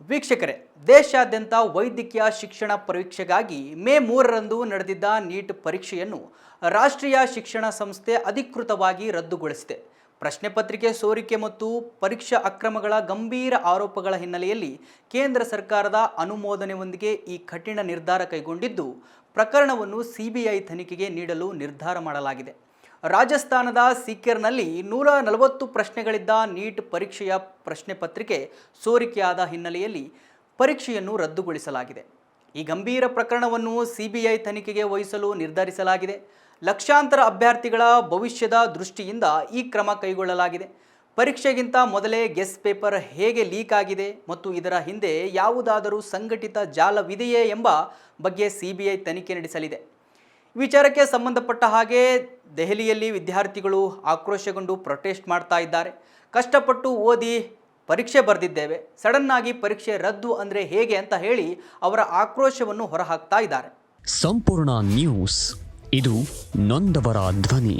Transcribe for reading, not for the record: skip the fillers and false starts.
ವೀಕ್ಷಕರೇ, ದೇಶಾದ್ಯಂತ ವೈದ್ಯಕೀಯ ಶಿಕ್ಷಣ ಪರೀಕ್ಷೆಗಾಗಿ ಮೇ 3ರಂದು ನಡೆದಿದ್ದ ನೀಟ್ ಪರೀಕ್ಷೆಯನ್ನು ರಾಷ್ಟ್ರೀಯ ಶಿಕ್ಷಣ ಸಂಸ್ಥೆ ಅಧಿಕೃತವಾಗಿ ರದ್ದುಗೊಳಿಸಿದೆ. ಪ್ರಶ್ನೆ ಪತ್ರಿಕೆ ಸೋರಿಕೆ ಮತ್ತು ಪರೀಕ್ಷಾ ಅಕ್ರಮಗಳ ಗಂಭೀರ ಆರೋಪಗಳ ಹಿನ್ನೆಲೆಯಲ್ಲಿ ಕೇಂದ್ರ ಸರ್ಕಾರದ ಅನುಮೋದನೆಯೊಂದಿಗೆ ಈ ಕಠಿಣ ನಿರ್ಧಾರ ಕೈಗೊಂಡಿದ್ದು, ಪ್ರಕರಣವನ್ನು ಸಿಬಿಐ ತನಿಖೆಗೆ ನೀಡಲು ನಿರ್ಧಾರ ಮಾಡಲಾಗಿದೆ. ರಾಜಸ್ಥಾನದ ಸೀಕರ್ನಲ್ಲಿ 140 ಪ್ರಶ್ನೆಗಳಿದ್ದ ನೀಟ್ ಪರೀಕ್ಷೆಯ ಪ್ರಶ್ನೆ ಪತ್ರಿಕೆ ಸೋರಿಕೆಯಾದ ಹಿನ್ನೆಲೆಯಲ್ಲಿ ಪರೀಕ್ಷೆಯನ್ನು ರದ್ದುಗೊಳಿಸಲಾಗಿದೆ. ಈ ಗಂಭೀರ ಪ್ರಕರಣವನ್ನು ಸಿಬಿಐ ತನಿಖೆಗೆ ವಹಿಸಲು ನಿರ್ಧರಿಸಲಾಗಿದೆ. ಲಕ್ಷಾಂತರ ಅಭ್ಯರ್ಥಿಗಳ ಭವಿಷ್ಯದ ದೃಷ್ಟಿಯಿಂದ ಈ ಕ್ರಮ ಕೈಗೊಳ್ಳಲಾಗಿದೆ. ಪರೀಕ್ಷೆಗಿಂತ ಮೊದಲೇ ಗೆಸ್ ಪೇಪರ್ ಹೇಗೆ ಲೀಕ್ ಆಗಿದೆ ಮತ್ತು ಇದರ ಹಿಂದೆ ಯಾವುದಾದರೂ ಸಂಘಟಿತ ಜಾಲವಿದೆಯೇ ಎಂಬ ಬಗ್ಗೆ ಸಿಬಿಐ ತನಿಖೆ ನಡೆಸಲಿದೆ. ವಿಚಾರಕ್ಕೆ ಸಂಬಂಧಪಟ್ಟ ಹಾಗೆ ದೆಹಲಿಯಲ್ಲಿ ವಿದ್ಯಾರ್ಥಿಗಳು ಆಕ್ರೋಶಗೊಂಡು ಪ್ರೊಟೆಸ್ಟ್ ಮಾಡ್ತಾ ಇದ್ದಾರೆ. ಕಷ್ಟಪಟ್ಟು ಓದಿ ಪರೀಕ್ಷೆ ಬರೆದಿದ್ದೇವೆ, ಸಡನ್ನಾಗಿ ಪರೀಕ್ಷೆ ರದ್ದು ಅಂದರೆ ಹೇಗೆ ಅಂತ ಹೇಳಿ ಅವರ ಆಕ್ರೋಶವನ್ನು ಹೊರಹಾಕ್ತಾ ಇದ್ದಾರೆ. ಸಂಪೂರ್ಣ ನ್ಯೂಸ್, ಇದು ನೊಂದವರ ಧ್ವನಿ.